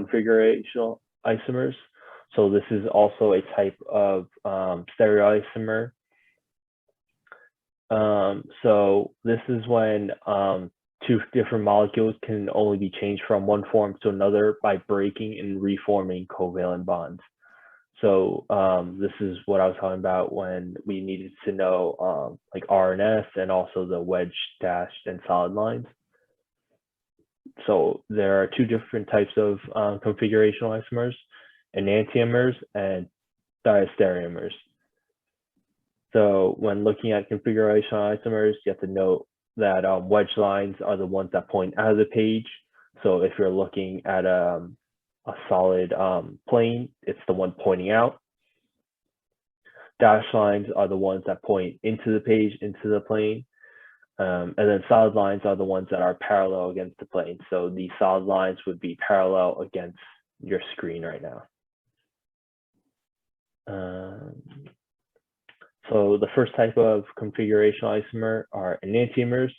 configurational isomers. So this is also a type of stereoisomer. So this is when two different molecules can only be changed from one form to another by breaking and reforming covalent bonds. So this is what I was talking about when we needed to know like R and S and also the wedge, dashed, and solid lines. So there are two different types of configurational isomers, enantiomers and diastereomers. So when looking at configurational isomers, you have to note that wedge lines are the ones that point out of the page. So if you're looking at a solid plane, it's the one pointing out. Dashed lines are the ones that point into the page, into the plane. And then solid lines are the ones that are parallel against the plane. So the solid lines would be parallel against your screen right now. So the first type of configurational isomer are enantiomers.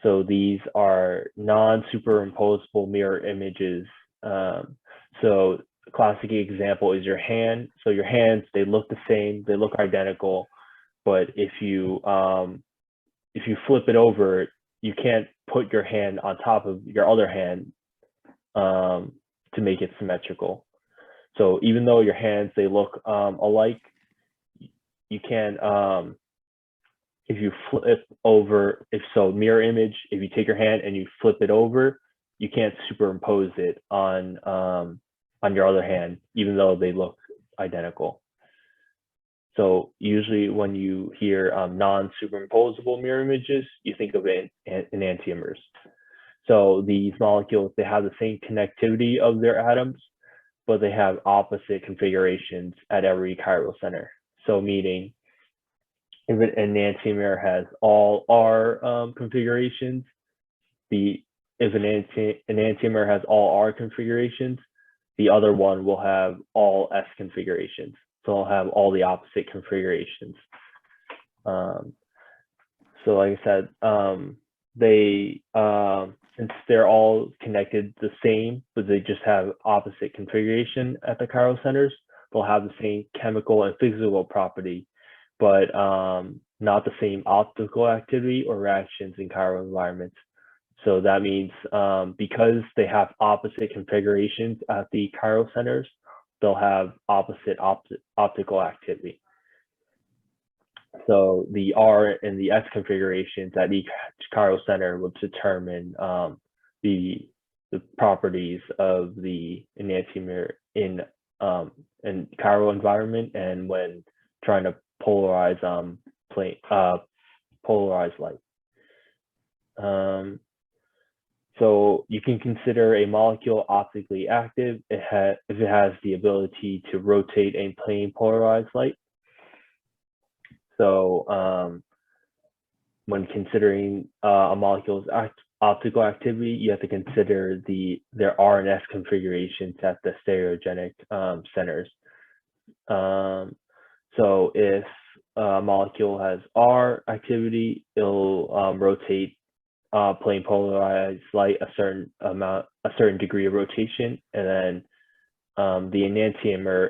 So these are non-superimposable mirror images. So a classic example is your hand. So your hands, they look the same, they look identical, but if you flip it over, you can't put your hand on top of your other hand to make it symmetrical. So even though your hands, they look alike, you can, if you flip over, mirror image, if you take your hand and you flip it over, you can't superimpose it on your other hand, even though they look identical. So usually when you hear non-superimposable mirror images, you think of enantiomers. So these molecules, they have the same connectivity of their atoms, but they have opposite configurations at every chiral center. So meaning if an enantiomer has all R configurations, if an enantiomer has all R configurations, the other one will have all S configurations. So they'll have all the opposite configurations. So like I said, since they're all connected the same, but they just have opposite configuration at the chiral centers, they'll have the same chemical and physical property, but not the same optical activity or reactions in chiral environments. So that means because they have opposite configurations at the chiral centers, they'll have opposite optical activity. So the R and the S configurations at each chiral center will determine the properties of the enantiomer in chiral environment and when trying to polarize polarized light. So you can consider a molecule optically active if it has the ability to rotate a plane polarized light. So when considering a molecule's optical activity, you have to consider their R and S configurations at the stereogenic centers. So if a molecule has R activity, it'll rotate plane polarized light a certain degree of rotation, and then the enantiomer,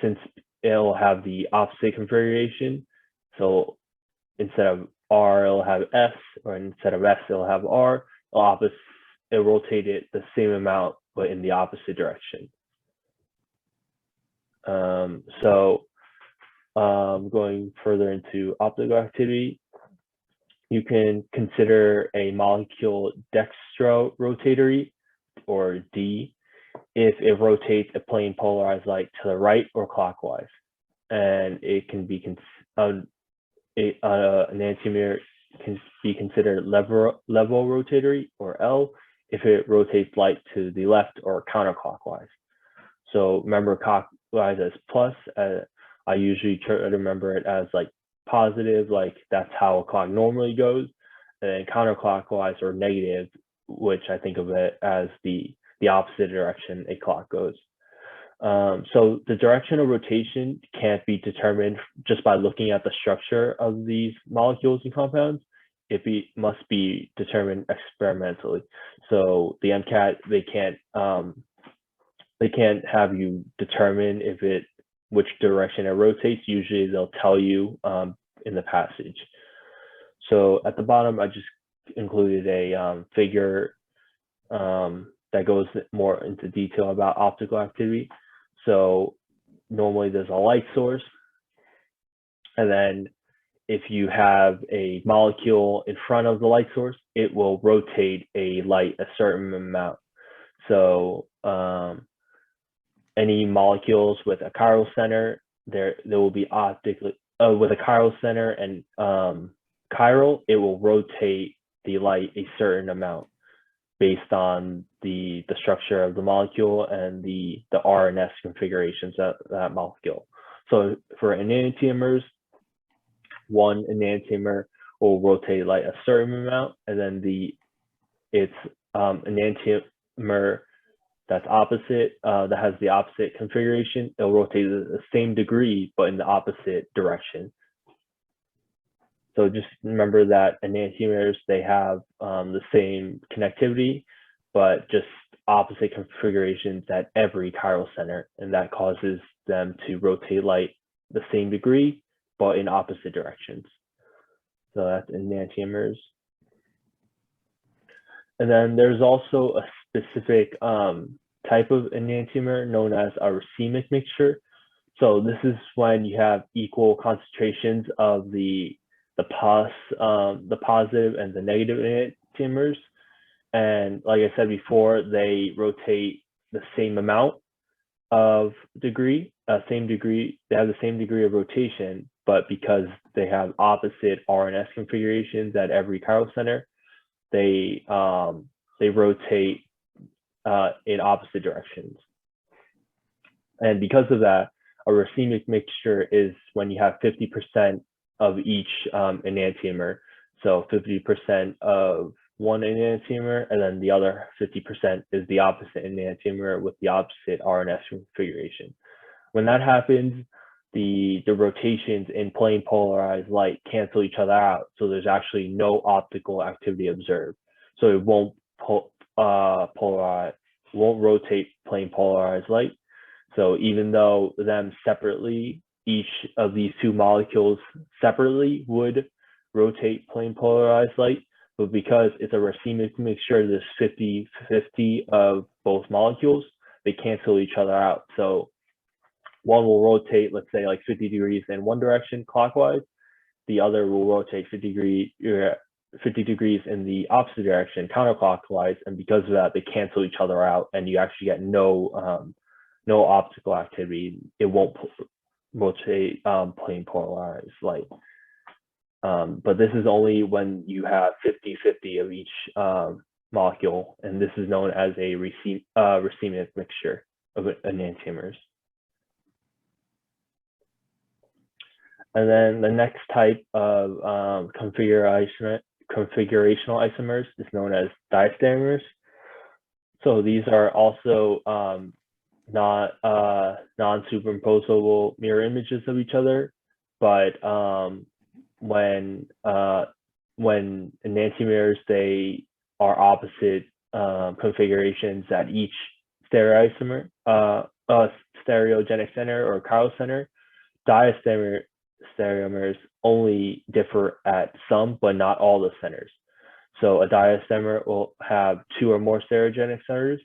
since it'll have the opposite configuration, so instead of R, it'll have S, or instead of S, it'll have R. It'll rotate it the same amount, but in the opposite direction. Going further into optical activity, you can consider a molecule dextrorotatory, or D, if it rotates a plane polarized light to the right or clockwise. And it can be an enantiomer can be considered level rotatory, or L, if it rotates light to the left or counterclockwise. So remember clockwise as plus. I usually try to remember it as like positive, like that's how a clock normally goes, and then counterclockwise or negative, which I think of it as the opposite direction a clock goes. So the direction of rotation can't be determined just by looking at the structure of these molecules and compounds. must be determined experimentally. So the MCAT, they can't have you determine which direction it rotates. Usually they'll tell you in the passage. So at the bottom, I just included a figure that goes more into detail about optical activity. So normally there's a light source, and then if you have a molecule in front of the light source, it will rotate a light a certain amount. So any molecules with a chiral center, there will be optically with a chiral center and chiral, it will rotate the light a certain amount based on the structure of the molecule and the R and S configurations of that molecule. So for enantiomers, one enantiomer will rotate light a certain amount, and then its enantiomer that's opposite, that has the opposite configuration, it'll rotate the same degree, but in the opposite direction. So just remember that enantiomers, they have the same connectivity, but just opposite configurations at every chiral center, and that causes them to rotate light the same degree, but in opposite directions. So that's enantiomers. And then there's also a specific type of enantiomer known as a racemic mixture. So this is when you have equal concentrations of the positive and the negative enantiomers. And like I said before, they rotate the same amount of degree, they have the same degree of rotation, but because they have opposite R and S configurations at every chiral center, they rotate in opposite directions. And because of that, a racemic mixture is when you have 50% of each enantiomer. So 50% of one enantiomer, and then the other 50% is the opposite enantiomer with the opposite R and S configuration. When that happens, the rotations in plane polarized light cancel each other out, so there's actually no optical activity observed. So it won't rotate plane polarized light. So even though them separately, each of these two molecules separately would rotate plane polarized light, but because it's a racemic mixture, there's 50-50 of both molecules, they cancel each other out. So one will rotate, let's say, like 50 degrees in one direction clockwise, the other will rotate 50 degrees in the opposite direction counterclockwise, and because of that, they cancel each other out, and you actually get no optical activity. It won't rotate plane polarized light. But this is only when you have 50-50 of each molecule, and this is known as a racemic mixture of enantiomers. And then the next type of configurational isomers is known as diastereomers. So these are also not non-superimposable mirror images of each other, but when enantiomers, they are opposite configurations at each stereogenic center or chiral center. Diastereomers only differ at some, but not all the centers. So a diastereomer will have two or more stereogenic centers,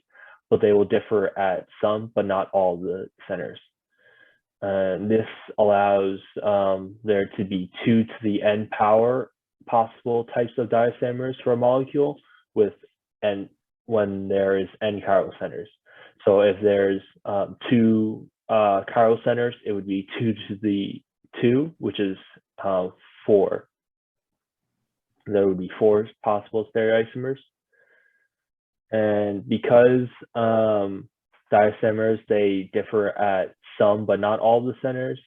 but they will differ at some, but not all the centers. And this allows there to be 2 to the n power possible types of diastereomers for a molecule when there is n chiral centers. So if there's 2 chiral centers, it would be 2 to the 2, which is 4. There would be 4 possible stereoisomers. And because diastereomers, they differ at some but not all the centers,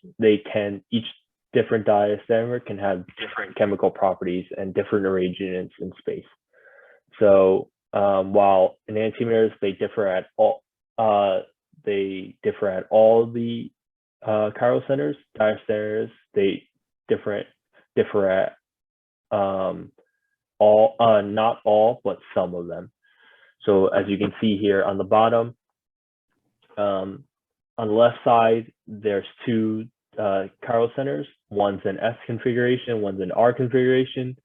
each different diastereomer can have different chemical properties and different arrangements in space. So while enantiomers, they differ at all the chiral centers, diastereomers, they differ at not all, but some of them. So as you can see here on the bottom, on the left side, there's two chiral centers. One's an S configuration, one's an R configuration.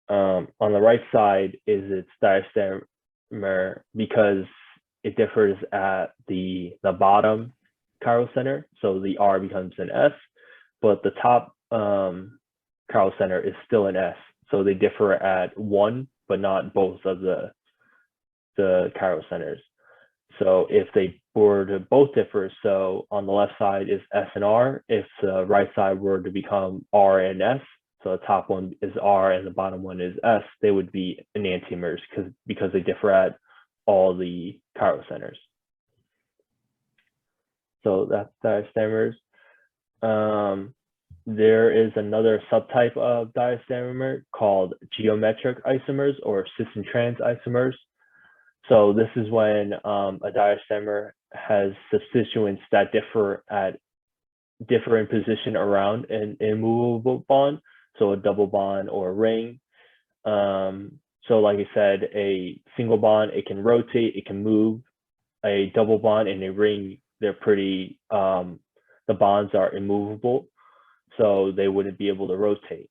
On the right side is its diastereomer because it differs at the bottom chiral center. So the R becomes an S, but the top chiral center is still an S. So they differ at one, but not both of the chiral centers. So if they were to both differ, so on the left side is S and R, if the right side were to become R and S, so the top one is R and the bottom one is S, they would be enantiomers because they differ at all the chiral centers. So that's diastereomers. There is another subtype of diastereomer called geometric isomers or cis and trans isomers. So this is when a diastereomer has substituents that differ in position around an immovable bond, so a double bond or a ring. So like I said, a single bond, it can rotate, it can move. A double bond and a ring, they're pretty, the bonds are immovable, so they wouldn't be able to rotate.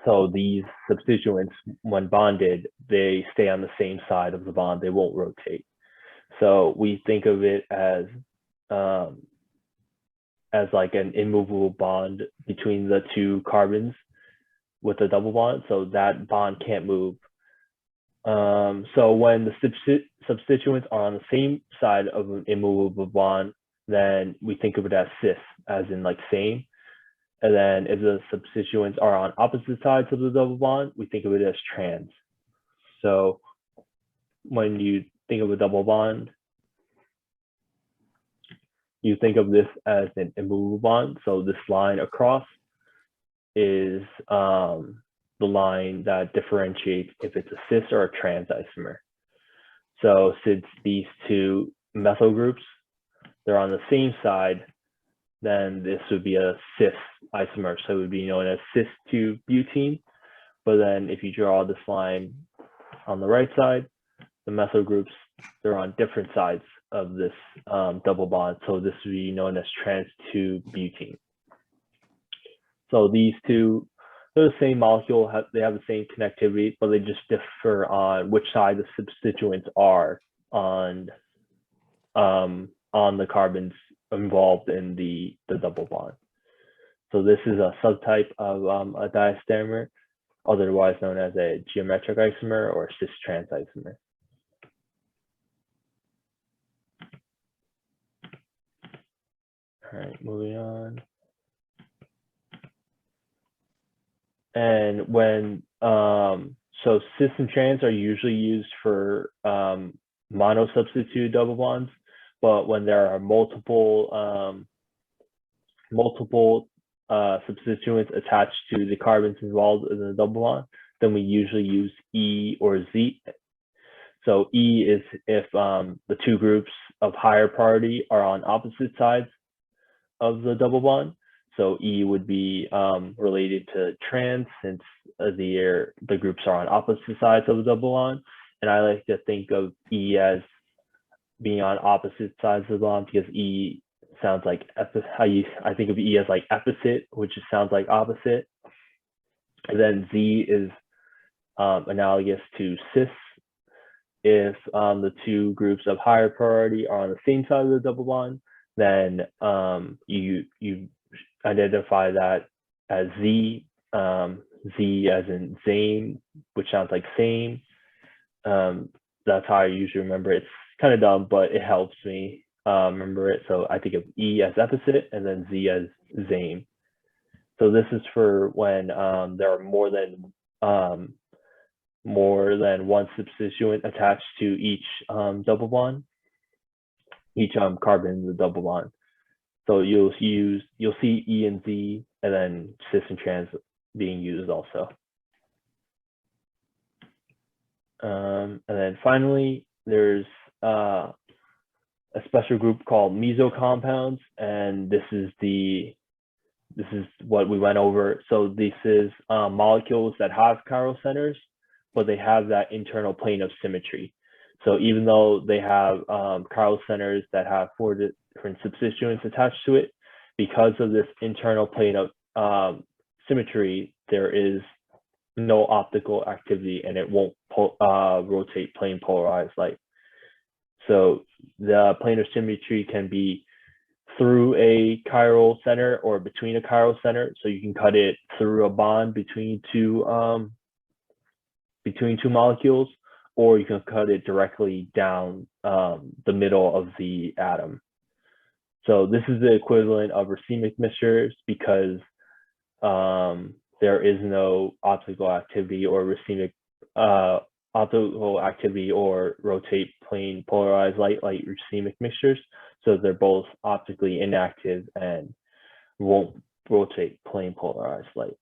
So these substituents, when bonded, they stay on the same side of the bond, they won't rotate. So we think of it as like an immovable bond between the two carbons with a double bond, so that bond can't move. So when the substituents are on the same side of an immovable bond, then we think of it as cis, as in like same. And then if the substituents are on opposite sides of the double bond, we think of it as trans. So when you think of a double bond, you think of this as an immovable bond. So this line across is the line that differentiates if it's a cis or a trans isomer. So since these two methyl groups, they're on the same side, then this would be a cis isomer. So it would be known as cis-2-butene. But then if you draw this line on the right side, the methyl groups, they're on different sides of this double bond. So this would be known as trans-2-butene. So these two, they're the same molecule, they have the same connectivity, but they just differ on which side the substituents are on the carbons involved in the double bond. So this is a subtype of a diastereomer, otherwise known as a geometric isomer or cis-trans isomer. All right, moving on. And when, so cis and trans are usually used for monosubstituted double bonds, but when there are multiple substituents attached to the carbons involved in the double bond, then we usually use E or Z. So E is if the two groups of higher priority are on opposite sides of the double bond. So E would be related to trans, since the groups are on opposite sides of the double bond. And I like to think of E as being on opposite sides of the bond because E sounds like I think of E as like opposite, which sounds like opposite. And then Z is analogous to cis. If the two groups of higher priority are on the same side of the double bond, then you identify that as Z, Z as in Zane, which sounds like same. That's how I usually remember it. It's kind of dumb, but it helps me remember it. So I think of E as opposite and then Z as Zane. So this is for when there are more than one substituent attached to each double bond, each carbon in the double bond. So you'll see E and Z, and then cis and trans being used also. And then finally, there's a special group called Meso Compounds, and this is the this is what we went over. So this is molecules that have chiral centers, but they have that internal plane of symmetry. So even though they have chiral centers that have 4 different substituents attached to it, because of this internal plane of symmetry, there is no optical activity and it won't rotate plane polarized light. So the plane of symmetry can be through a chiral center or between a chiral center. So you can cut it through a bond between two molecules, or you can cut it directly down the middle of the atom. So this is the equivalent of racemic mixtures because there is no optical activity or racemic optical activity or rotate plane polarized light like racemic mixtures. So they're both optically inactive and won't rotate plane polarized light.